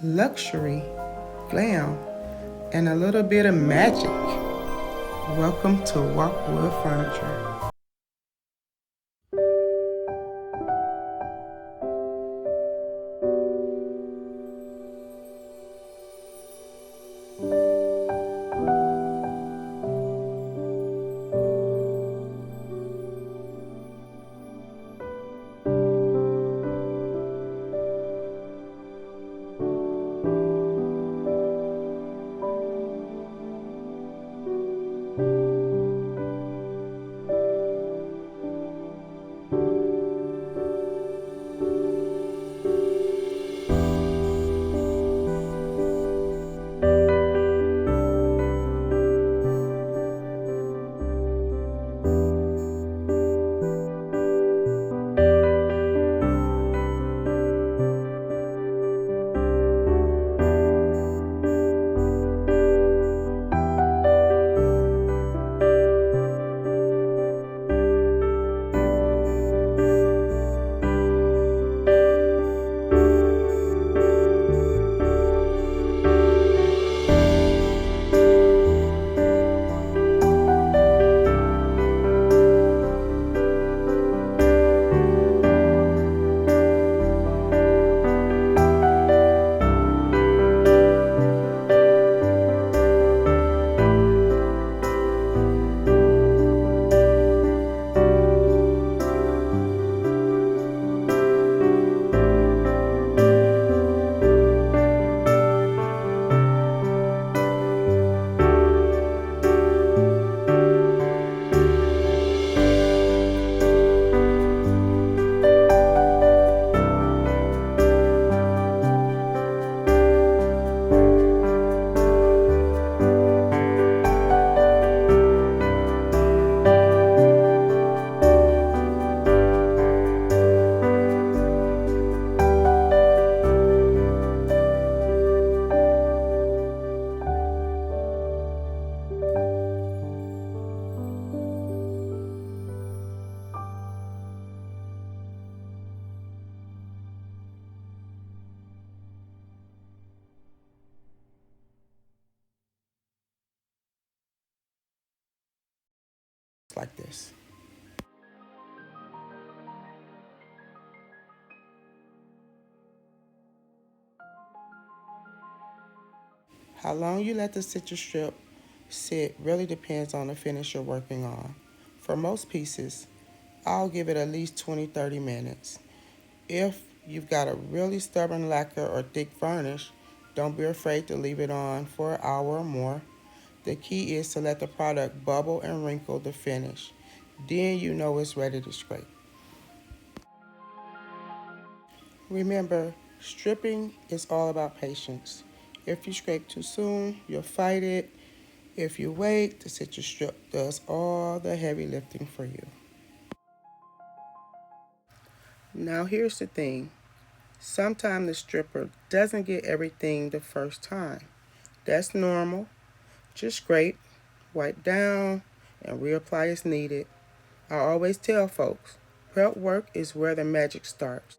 luxury, glam, and a little bit of magic. Welcome to Walkwood Furniture. Like this. How long you let the Citristrip sit really depends on the finish you're working on. For most pieces, I'll give it at least 20-30 minutes. If you've got a really stubborn lacquer or thick varnish, don't be afraid to leave it on for an hour or more. The key is to let the product bubble and wrinkle the finish. Then you know it's ready to scrape. Remember, stripping is all about patience. If you scrape too soon, you'll fight it. If you wait, the Citristrip does all the heavy lifting for you. Now here's the thing. Sometimes the stripper doesn't get everything the first time. That's normal. Just scrape, wipe down, and reapply as needed. I always tell folks, prep work is where the magic starts.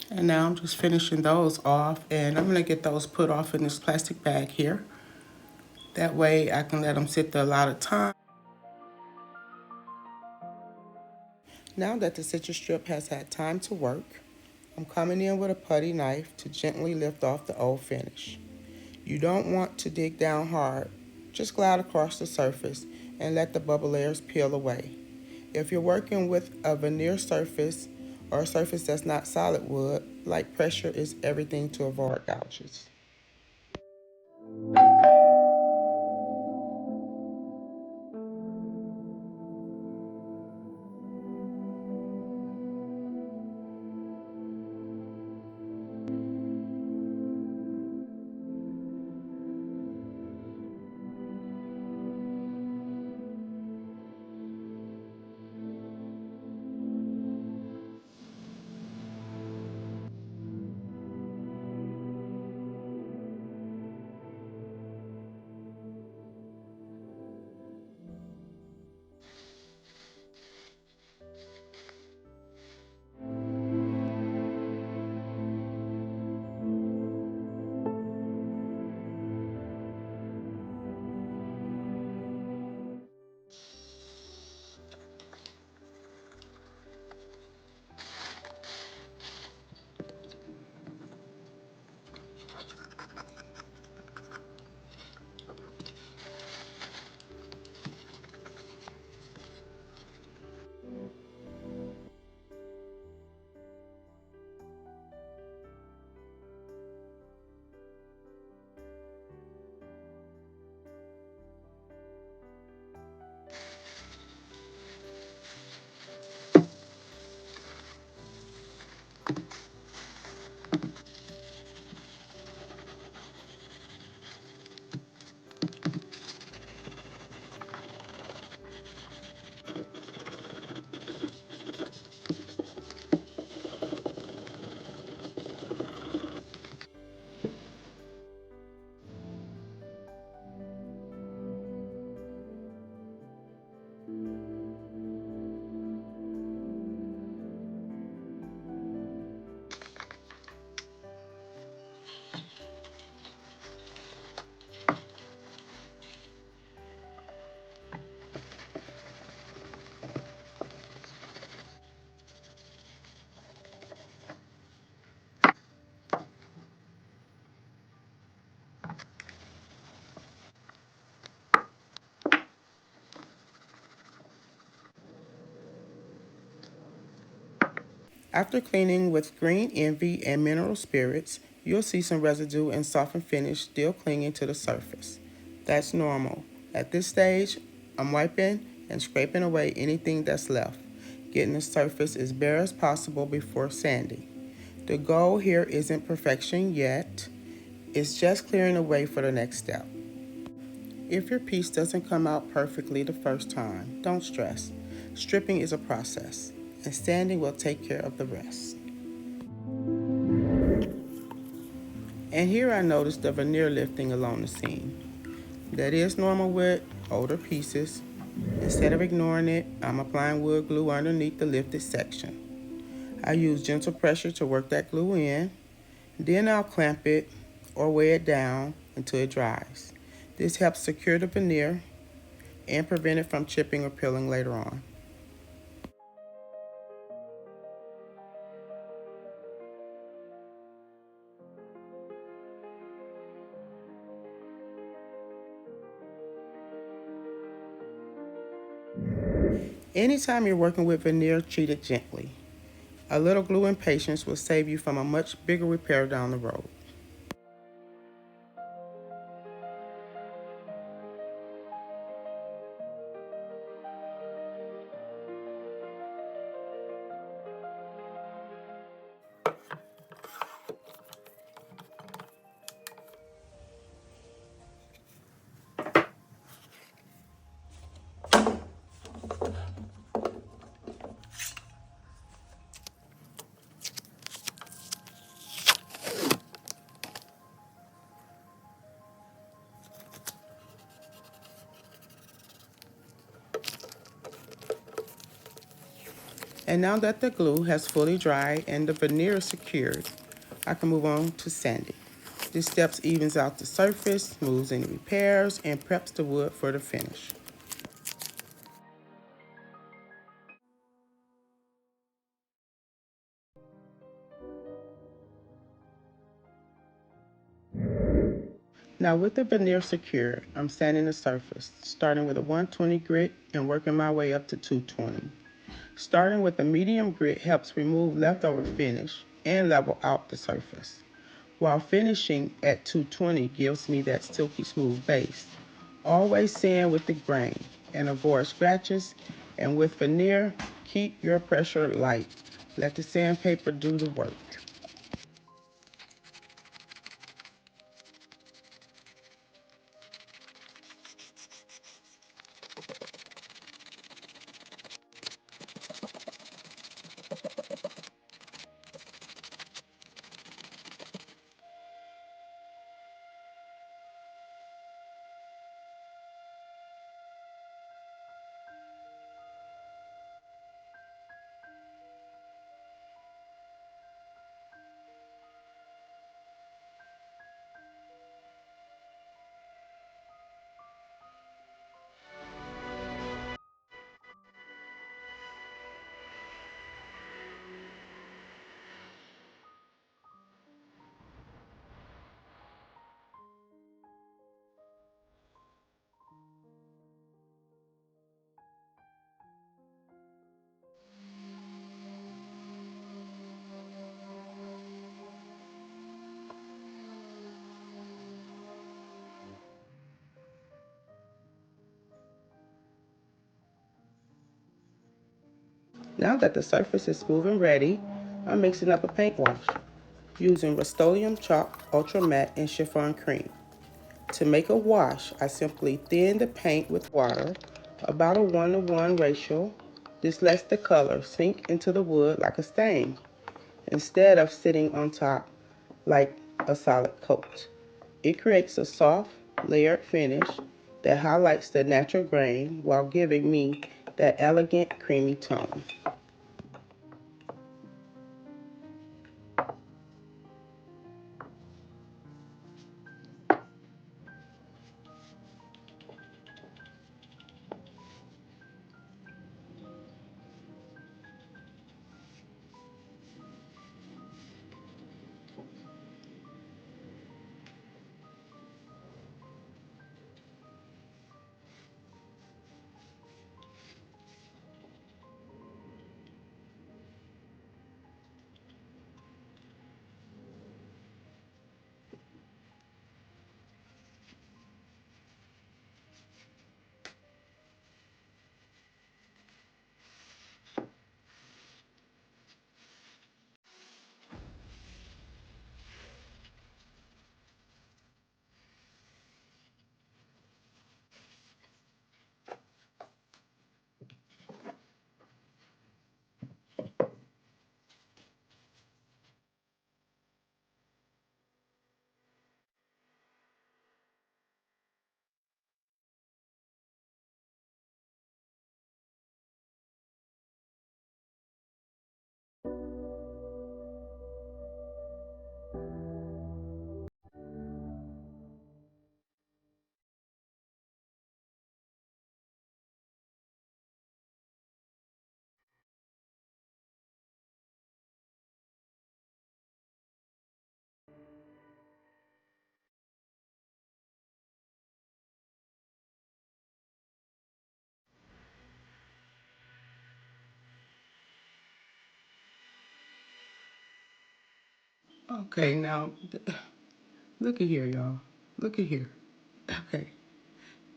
And now I'm just finishing those off, and I'm going to get those put off in this plastic bag here. That way I can let them sit there a lot of time. Now that the Citristrip has had time to work, I'm coming in with a putty knife to gently lift off the old finish. You don't want to dig down hard. Just glide across the surface and let the bubble layers peel away. If you're working with a veneer surface or a surface that's not solid wood, light pressure is everything to avoid gouges. After cleaning with green envy and mineral spirits, you'll see some residue and softened finish still clinging to the surface. That's normal. At this stage, I'm wiping and scraping away anything that's left, getting the surface as bare as possible before sanding. The goal here isn't perfection yet, it's just clearing the way for the next step. If your piece doesn't come out perfectly the first time, don't stress. Stripping is a process, and sanding will take care of the rest. And here I noticed the veneer lifting along the seam. That is normal with older pieces. Instead of ignoring it, I'm applying wood glue underneath the lifted section. I use gentle pressure to work that glue in. Then I'll clamp it or weigh it down until it dries. This helps secure the veneer and prevent it from chipping or peeling later on. Anytime you're working with veneer, treat it gently. A little glue and patience will save you from a much bigger repair down the road. And now that the glue has fully dried and the veneer is secured, I can move on to sanding. This step evens out the surface, smooths any repairs, and preps the wood for the finish. Now with the veneer secure, I'm sanding the surface, starting with a 120 grit and working my way up to 220. Starting with a medium grit helps remove leftover finish and level out the surface, while finishing at 220 gives me that silky smooth base. Always sand with the grain and avoid scratches, and with veneer, keep your pressure light. Let the sandpaper do the work. Now that the surface is smooth and ready, I'm mixing up a paint wash using Rust-Oleum chalk, ultra matte, and chiffon cream. To make a wash, I simply thin the paint with water, about a 1-to-1 ratio. This lets the color sink into the wood like a stain, instead of sitting on top like a solid coat. It creates a soft, layered finish that highlights the natural grain while giving me that elegant, creamy tone. Okay, now look at here, y'all. Look at here. Okay.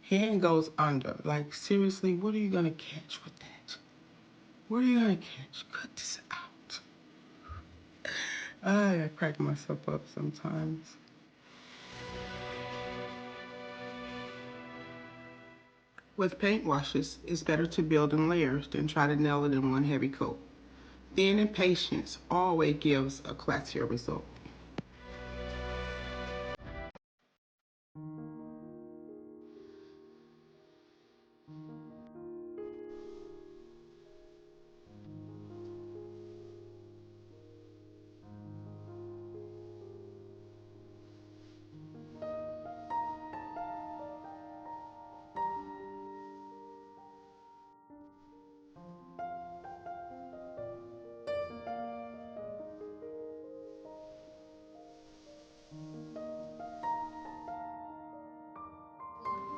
Hand goes under. Like, seriously, what are you gonna catch with that? What are you gonna catch? Cut this out. I crack myself up sometimes. With paint washes, it's better to build in layers than try to nail it in one heavy coat. Thin and patience always gives a classier result.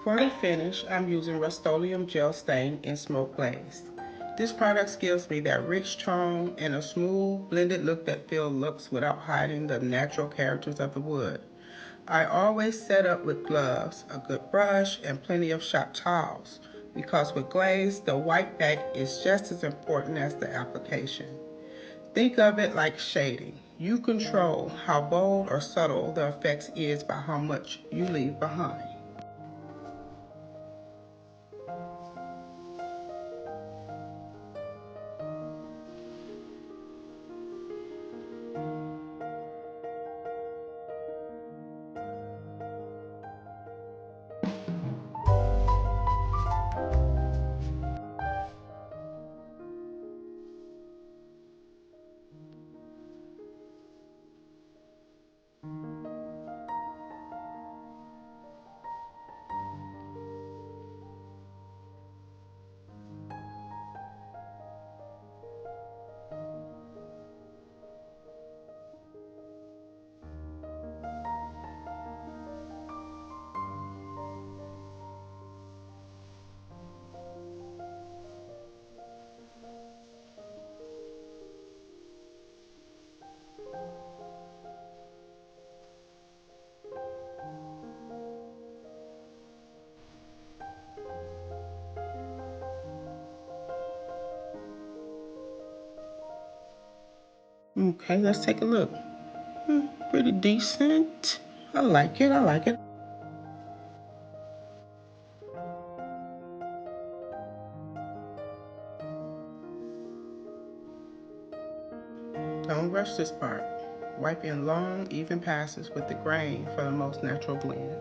For the finish, I'm using Rust-Oleum Gel Stain in Smoke Glaze. This product gives me that rich tone and a smooth, blended look that feels luxe without hiding the natural characters of the wood. I always set up with gloves, a good brush, and plenty of shop towels, because with glaze, the white back is just as important as the application. Think of it like shading. You control how bold or subtle the effect is by how much you leave behind. Okay, let's take a look. Pretty decent. I like it, I like it. Don't rush this part. Wipe in long, even passes with the grain for the most natural blend.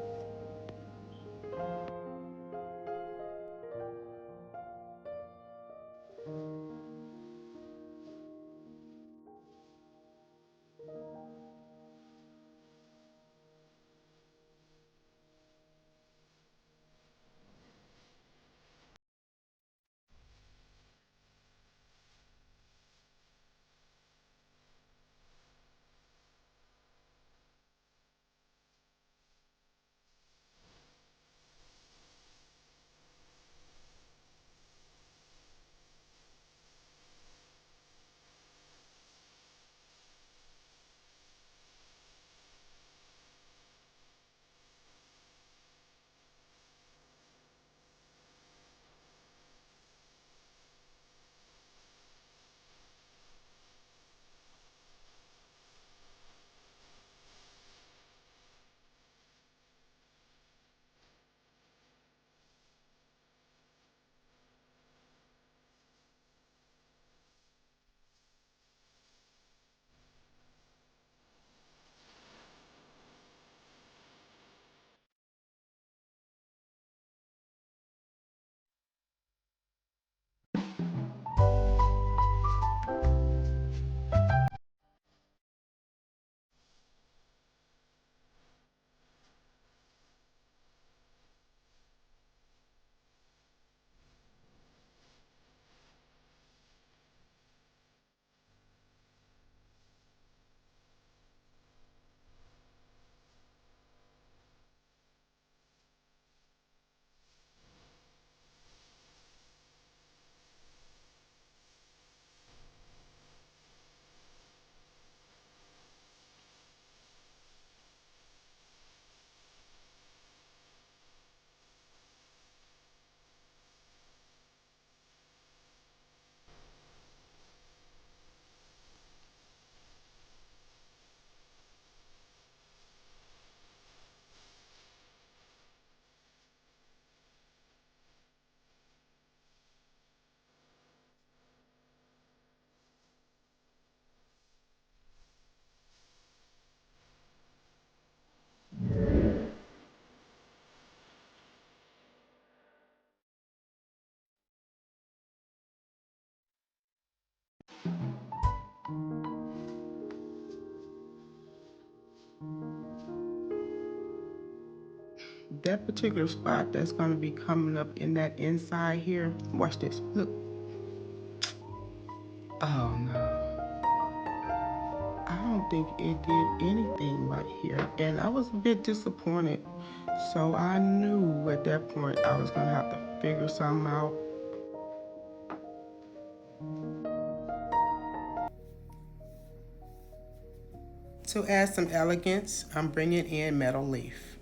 That particular spot that's going to be coming up in that inside here, watch this, look. Oh no, I don't think it did anything right here, and I was a bit disappointed So I knew at that point I was gonna have to figure something out. To add some elegance, I'm bringing in metal leaf.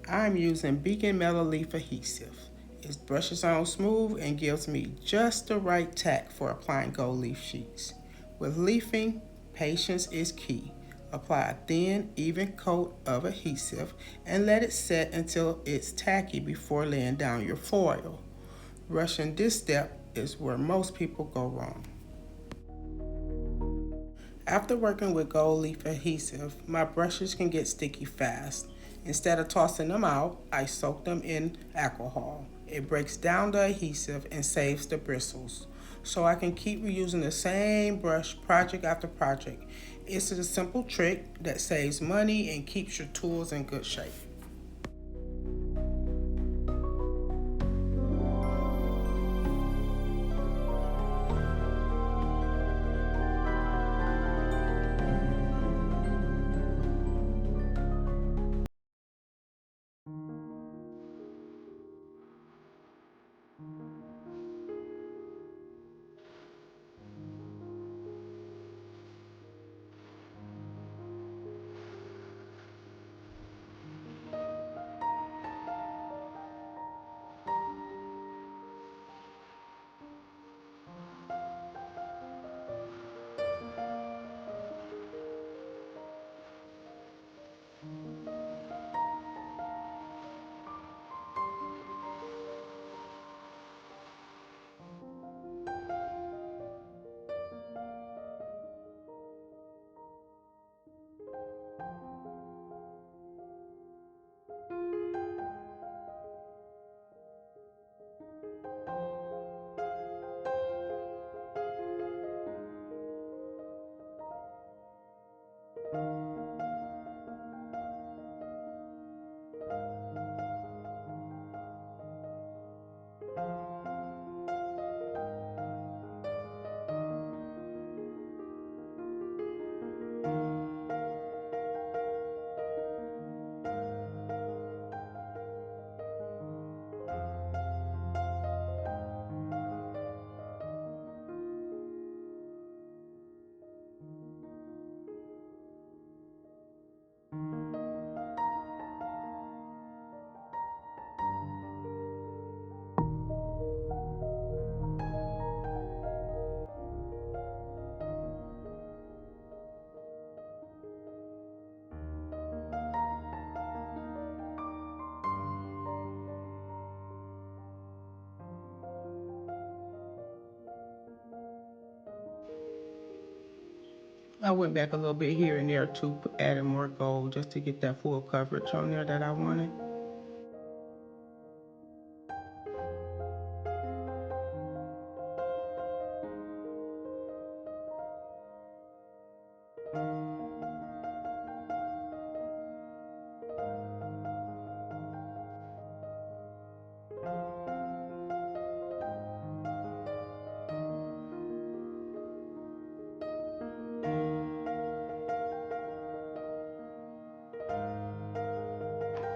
I'm using Beacon Metal Leaf Adhesive. It brushes on smooth and gives me just the right tack for applying gold leaf sheets. With leafing, patience is key. Apply a thin, even coat of adhesive and let it set until it's tacky before laying down your foil. Rushing this step is where most people go wrong. After working with gold leaf adhesive, my brushes can get sticky fast. Instead of tossing them out, I soak them in alcohol. It breaks down the adhesive and saves the bristles. So I can keep reusing the same brush project after project. It's a simple trick that saves money and keeps your tools in good shape. I went back a little bit here and there to add more gold just to get that full coverage on there that I wanted.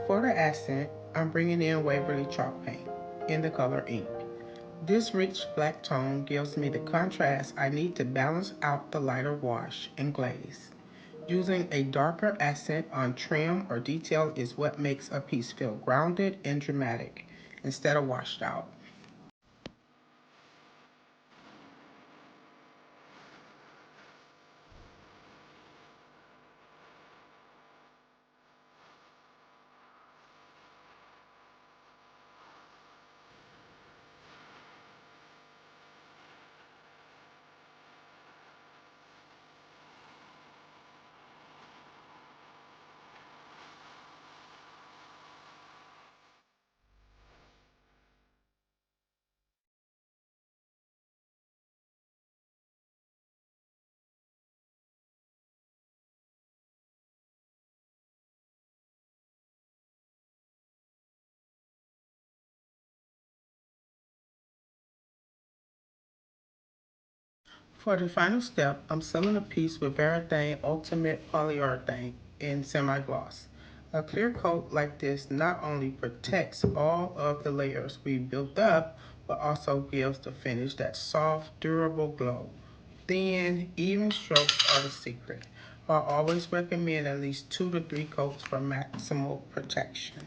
For the accent, I'm bringing in Waverly chalk paint in the color ink. This rich black tone gives me the contrast I need to balance out the lighter wash and glaze. Using a darker accent on trim or detail is what makes a piece feel grounded and dramatic instead of washed out. For the final step, I'm sealing a piece with Varathane Ultimate Polyurethane in semi-gloss. A clear coat like this not only protects all of the layers we built up, but also gives the finish that soft, durable glow. Thin, even strokes are the secret. I always recommend at least 2 to 3 coats for maximal protection.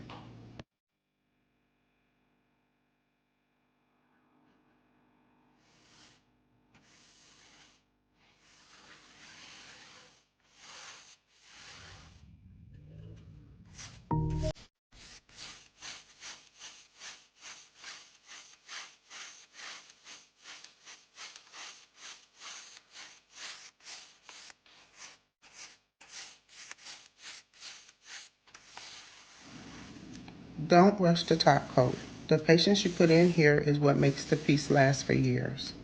Don't rush the top coat. The patience you put in here is what makes the piece last for years.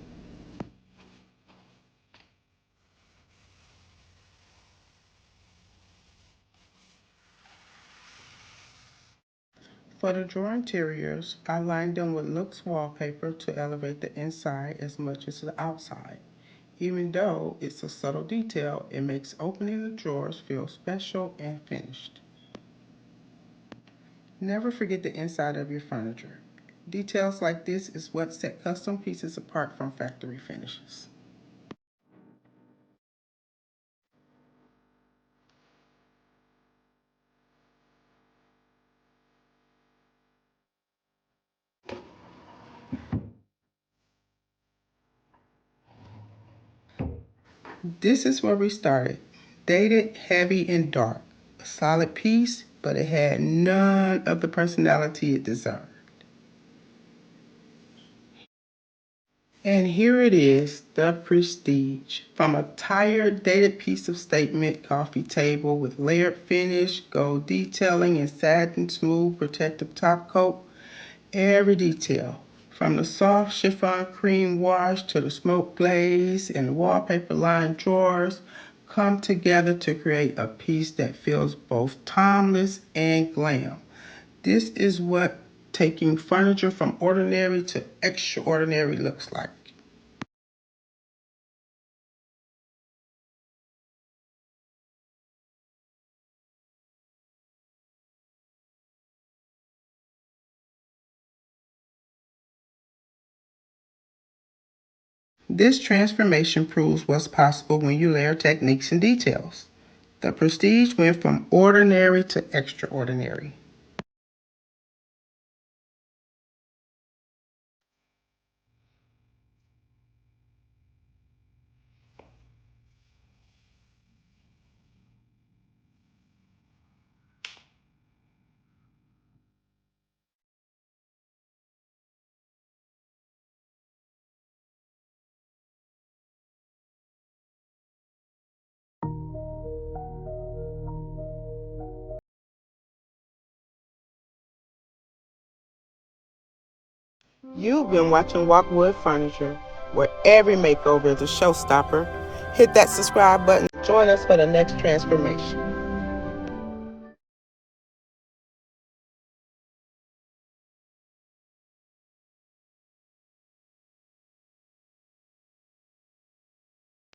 For the drawer interiors, I lined them with Looks wallpaper to elevate the inside as much as the outside. Even though it's a subtle detail, it makes opening the drawers feel special and finished. Never forget the inside of your furniture. Details like this is what set custom pieces apart from factory finishes. This is where we started. Dated, heavy, and dark. A solid piece, but it had none of the personality it deserved. And here it is, the Prestige. From a tired, dated piece of statement coffee table with layered finish, gold detailing, and satin smooth protective top coat, every detail, from the soft chiffon cream wash to the smoke glaze and wallpaper lined drawers, come together to create a piece that feels both timeless and glam. This is what taking furniture from ordinary to extraordinary looks like. This transformation proves what's possible when you layer techniques and details. The Prestige went from ordinary to extraordinary. You've been watching Walkwood Furniture, where every makeover is a showstopper. Hit that subscribe button. Join us for the next transformation.